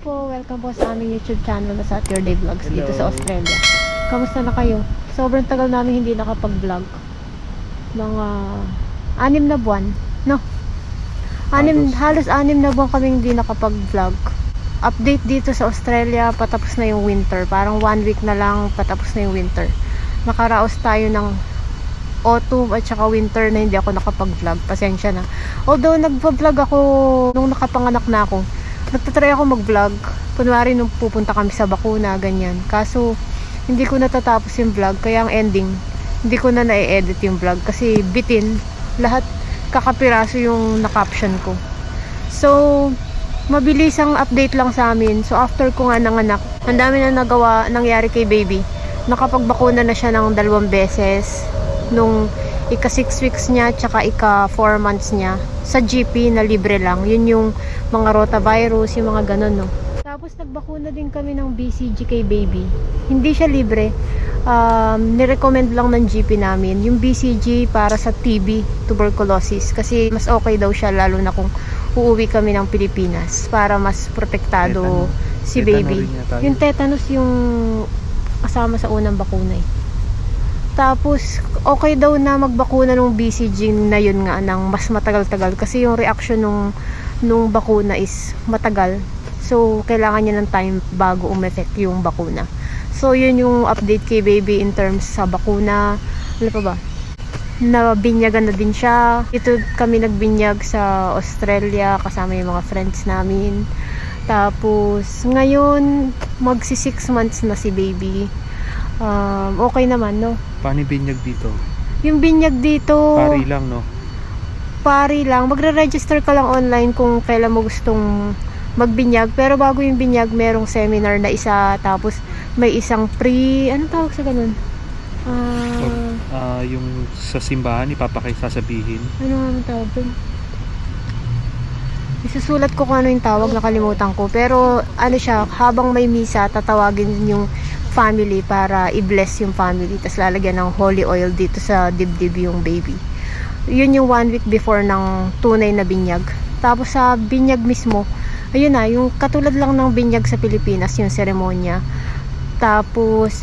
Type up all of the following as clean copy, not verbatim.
po, welcome po sa aming YouTube channel na sa Your Day Vlogs dito sa Australia. Kamusta na kayo? Sobrang tagal namin hindi nakapag-vlog. Mga 6 na buwan, no? Halos 6 na buwan kaming hindi nakapag-vlog. Update dito sa Australia, patapos na yung winter. Parang 1 week na lang patapos na yung winter. Nakaraos tayo ng autumn at saka winter na hindi ako nakapag-vlog. Pasensya na. Although nagpa-vlog ako nung nakapanganak na ako. Nagtatry ako mag-vlog. Kunwari nung pupunta kami sa bakuna, ganyan. Kaso, hindi ko natatapos yung vlog. Kaya ang ending, hindi ko na na-edit yung vlog. Kasi bitin, lahat kakapiraso yung na-caption ko. So, mabilis ang update lang sa amin. So, after ko nga nanganak, ang dami na nangyari kay baby. Nakapagbakuna na siya ng 2 beses. Nung ika 6 weeks niya, tsaka ika 4 months niya. Sa GP na libre lang. Yun yung mga rotavirus, yung mga ganun, no? Tapos nagbakuna din kami ng BCG kay baby. Hindi siya libre. Nirecommend lang ng GP namin yung BCG para sa TB, tuberculosis. Kasi mas okay daw siya, lalo na kung uuwi kami ng Pilipinas para mas protektado si baby. Yung tetanus yung kasama sa unang bakuna eh. Tapos, okay daw na magbakuna ng BCG na yun nga ng mas matagal-tagal. Kasi yung reaction nung bakuna is matagal. So, kailangan niya ng time bago umeffect yung bakuna. So, yun yung update kay baby in terms sa bakuna. Ano pa ba? Nabinyagan na din siya. Ito kami nagbinyag sa Australia kasama yung mga friends namin. Tapos, ngayon, magsi 6 months na si baby. Okay naman, no? Paano binyag dito? Yung binyag dito, Pari lang, no? pari lang. Magre-register ka lang online kung kailan mo gustong magbinyag. Pero bago yung binyag, merong seminar na isa. Tapos may isang anong tawag sa ganun? Yung sa simbahan, sasabihin. Ano nga tawag dun? Isusulat ko kung ano yung tawag, nakalimutan ko. Pero ano siya, habang may misa, tatawagin yung family para i-bless yung family. Tapos lalagyan ng holy oil dito sa dibdib yung baby. Yun yung 1 week before ng tunay na binyag. Tapos sa binyag mismo, ayun na, yung katulad lang ng binyag sa Pilipinas, yung seremonya. Tapos,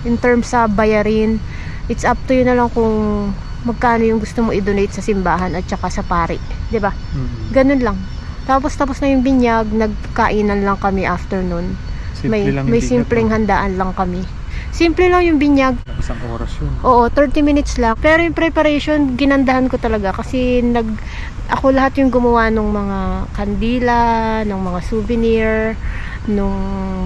in terms sa bayarin, it's up to you na lang kung magkano yung gusto mo i-donate sa simbahan at saka sa pari. 'Di ba? Ganun lang. Tapos na yung binyag, nagkainan lang kami afternoon. May simpleng handaan lang kami. Simple lang yung binyag. Isang oras yun. Oo, 30 minutes lang. Pero yung preparation, ginandahan ko talaga kasi ako lahat yung gumawa ng mga kandila, ng mga souvenir, ng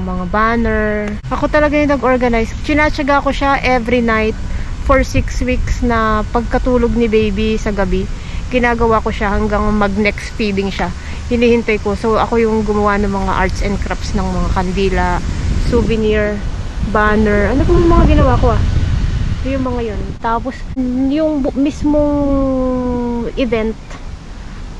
mga banner. Ako talaga yung nag-organize. Chinatsaga ko siya every night for 6 weeks na pagkatulog ni baby sa gabi. Ginagawa ko siya hanggang mag-next feeding siya. Hinihintay ko. So, ako yung gumawa ng mga arts and crafts ng mga kandila, souvenir, banner. Ano po yung mga ginawa ko yung mga yun. Tapos, yung mismong event,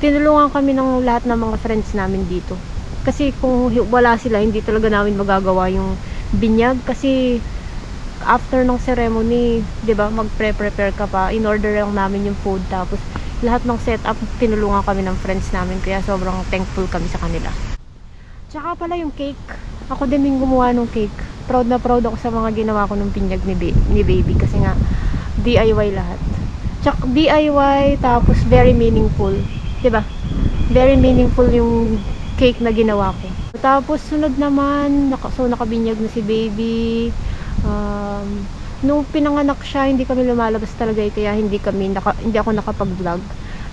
tinulungan kami ng lahat ng mga friends namin dito. Kasi kung wala sila, hindi talaga namin magagawa yung binyag. Kasi, after ng ceremony, 'di ba, magpre-prepare ka pa, in order lang namin yung food, tapos lahat ng setup tinulungan kami ng friends namin, kaya sobrang thankful kami sa kanila. Tsaka pala yung cake, ako din yung gumawa ng cake. Proud na proud ako sa mga ginawa ko ng binyag ni baby kasi nga DIY lahat. Tsaka DIY, tapos very meaningful, 'di ba? Very meaningful yung cake na ginawa ko. Tapos sunod naman, nakabinyag na si baby. Nung pinanganak siya, hindi kami lumalabas talaga kaya hindi ako nakapag-vlog.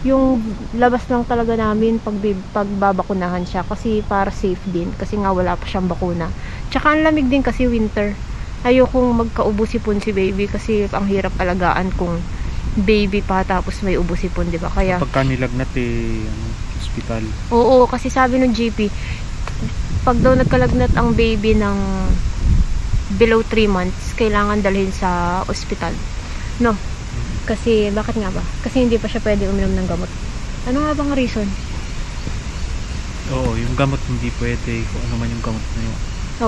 Yung labas lang talaga namin pagbabakunahan siya kasi para safe din, kasi nga wala pa siyang bakuna. Tsaka ang lamig din kasi winter. Ayokong magka-ubo-sipon si baby kasi ang hirap alagaan kung baby pa tapos may ubo-sipon, di ba? Kaya pagka nilagnat hospital. Oo, kasi sabi ng GP, pag daw nagkalagnat ang baby ng below 3 months, kailangan dalhin sa ospital. No? Kasi, bakit nga ba? Kasi hindi pa siya pwede uminom ng gamot. Ano nga bang reason? Oo, yung gamot hindi pwede, kung ano man yung gamot na yun.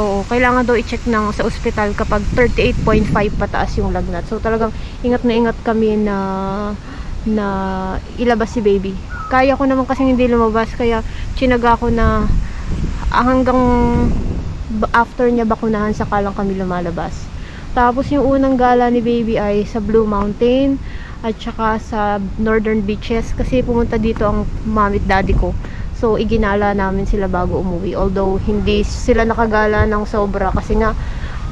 Oo, kailangan daw i-check sa ospital kapag 38.5 pataas yung lagnat. So, talagang ingat na ingat kami na ilabas si baby. Kaya ko naman kasi hindi lumabas, kaya chinaga ko na hanggang after niya bakunahan saka lang kami lumalabas. Tapos yung unang gala ni baby ay sa Blue Mountain at saka sa Northern Beaches kasi pumunta dito ang mami at daddy ko. So iginala namin sila bago umuwi. Although hindi sila nakagala ng sobra kasi nga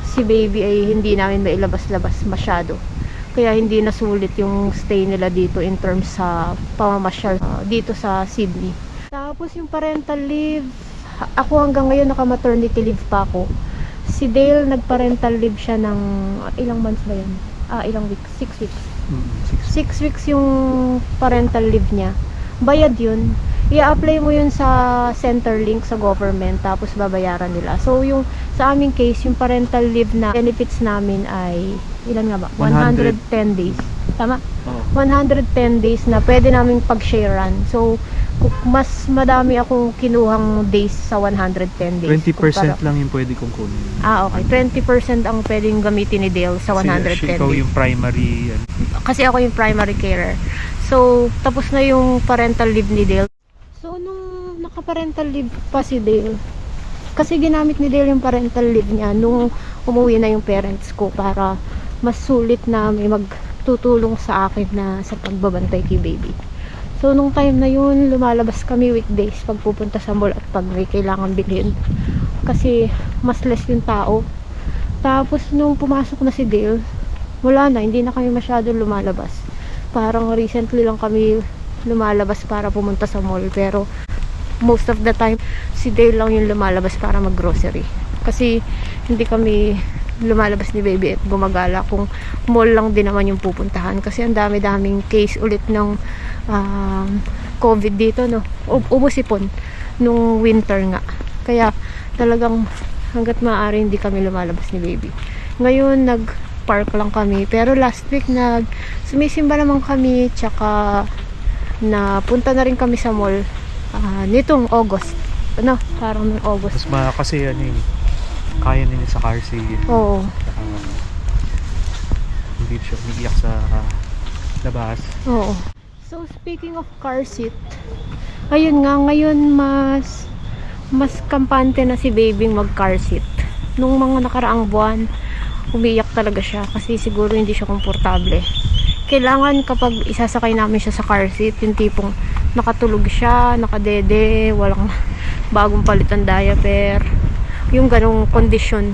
si baby ay hindi namin mailabas-labas masyado. Kaya hindi nasulit yung stay nila dito in terms sa pamamasyal dito sa Sydney. Tapos yung parental leave, ako hanggang ngayon naka-maternity leave pa ako. Si Dale nagpa-parental leave siya ng ilang months ba yan? Ilang weeks? 6 weeks. 6 weeks yung parental leave niya. Bayad yun. I-apply mo yun sa Centrelink sa government tapos babayaran nila. So yung sa aming case, yung parental leave na benefits namin ay ilan nga ba? 110 days. Tama? Oo. 110 days na pwede naming pag-sharean. So mas madami akong kinuhang days sa 110 days. 20% lang yung pwede kong kunin. Okay. 20% ang pwedeng gamitin ni Dale sa 110 Kasi ikaw days. yung primary. Kasi ako yung primary carer. So, tapos na yung parental leave ni Dale. So, nung naka-parental leave pa si Dale, kasi ginamit ni Dale yung parental leave niya nung umuwi na yung parents ko para mas sulit na may magtutulong sa akin na sa pagbabantay kay baby. So, nung time na yun, lumalabas kami weekdays pag pupunta sa mall at pag may kailangan bilhin. Kasi, mas less yung tao. Tapos, nung pumasok na si Dale, wala na, hindi na kami masyado lumalabas. Parang recently lang kami lumalabas para pumunta sa mall. Pero, most of the time, si Dale lang yung lumalabas para mag-grocery. Kasi, hindi kami lumalabas ni baby at gumagala kung mall lang din naman yung pupuntahan kasi ang dami-daming case ulit ng COVID dito, no? Umusipon nung winter nga, kaya talagang hanggat maaari hindi kami lumalabas ni baby. Ngayon nag-park lang kami, pero last week sumisimba naman kami, tsaka na punta na rin kami sa mall nitong August, parang ng August. Mas kasi kaya nila sa car seat. Oo. Hindi siya umiiyak sa labas. Oo. So, speaking of car seat, ayun nga, ngayon mas kampante na si baby mag car seat. Nung mga nakaraang buwan, umiiyak talaga siya kasi siguro hindi siya komportable. Kailangan kapag isasakay namin siya sa car seat, yung tipong nakatulog siya, nakadede, walang bagong palitan diaper, yung ganong kondisyon,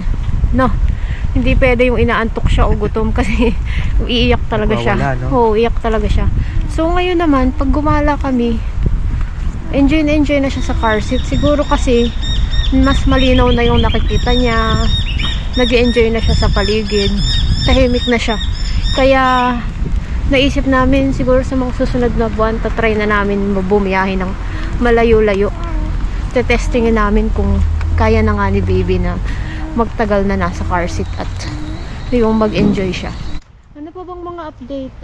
no? Hindi pwede yung inaantok siya o gutom kasi iiyak talaga siya. Wala, no? Oo, iiyak talaga siya. So ngayon naman, pag gumala kami, enjoy na siya sa car seat. Siguro kasi mas malinaw na yung nakikita niya, nag-enjoy na siya sa paligid, tahimik na siya. Kaya naisip namin siguro sa mga susunod na buwan, tatry na namin bumiyahe ng malayo-layo. Tetestingin namin kung kaya na nga ni baby na magtagal na nasa car seat at yung mag-enjoy siya. Ano pa bang mga update?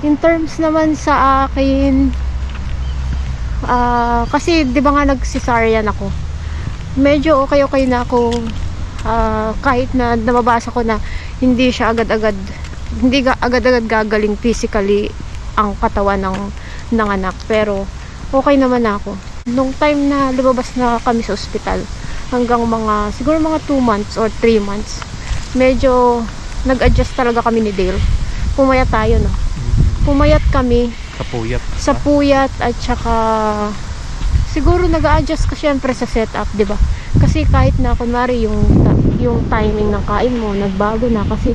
In terms naman sa akin, kasi di ba nga nag-cesarean ako, medyo okay na ako, kahit na nababasa ko na hindi agad-agad gagaling physically ang katawan ng anak, pero okay naman ako. Nung time na lumabas na kami sa ospital, hanggang siguro mga 2 months or 3 months, medyo nag-adjust talaga kami ni Dale. Pumayat tayo, no? Pumayat kami. Sa puyat at saka siguro nag-a-adjust ka syempre sa setup, di ba? Kasi kahit na kunwari yung timing ng kain mo nagbago na kasi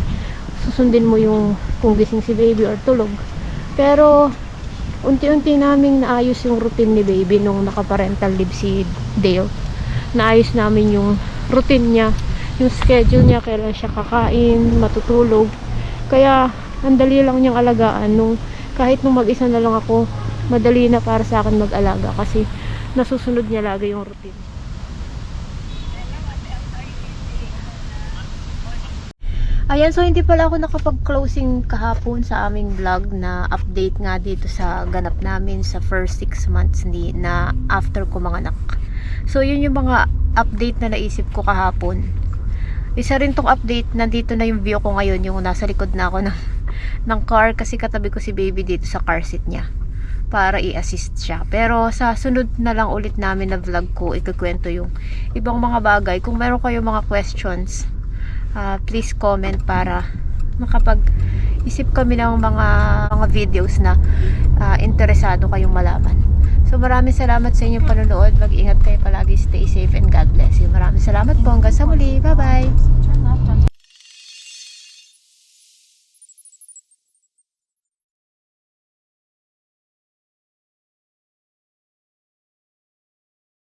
susundin mo yung kung gising si baby or tulog. Pero unti-unti naming naayos yung routine ni baby nung naka-parental leave si Dale. Naayos namin yung routine niya, yung schedule niya, kailan siya kakain, matutulog. Kaya ang dali lang niyang alagaan. Kahit nung mag-isa na lang ako, madali na para sa akin mag-alaga kasi nasusunod niya lagi yung routine. Ayan, so hindi pala ako nakapag-closing kahapon sa aming vlog na update nga dito sa ganap namin sa first 6 months na after ko manganak. So yun yung mga update na naisip ko kahapon. Isa rin tong update, nandito na yung view ko ngayon, yung nasa likod na ako ng car kasi katabi ko si baby dito sa car seat niya. para i-assist siya. Pero sa sunod na lang ulit namin na vlog ko, ikukwento yung ibang mga bagay. Kung meron kayo mga questions, please comment para makapag-isip kami ng mga videos na interesado kayong malaman. So maraming salamat sa inyong panonood. Mag-ingat kayo palagi. Stay safe and God bless you. Maraming salamat po. Hanggang sa muli. Bye-bye.